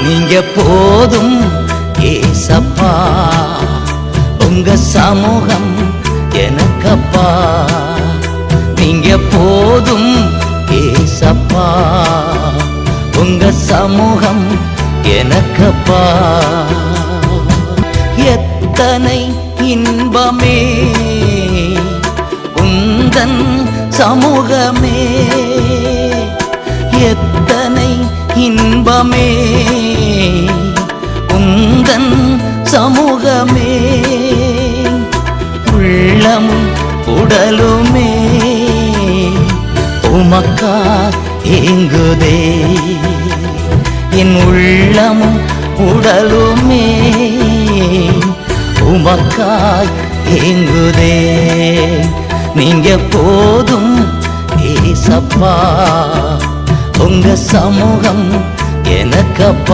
நீங்க போதும் ஏசப்பா, உங்க சமூகம் எனக்கப்பா. நீங்க போதும் ஏசப்பா, உங்க சமூகம் எனக்கப்பா. எத்தனை இன்பமே உந்தன் சமூகமே, எத்தனை இன்பமே உந்தன் சமூகமே. உள்ளமும் உடலுமே உமக்கா ஏங்குதே, என் உள்ளமும் உடலுமே உமக்காய் ஏங்குதே. நீங்க போதும் ஏசப்பா, உங்க சமூகம் எனக்கப்பா.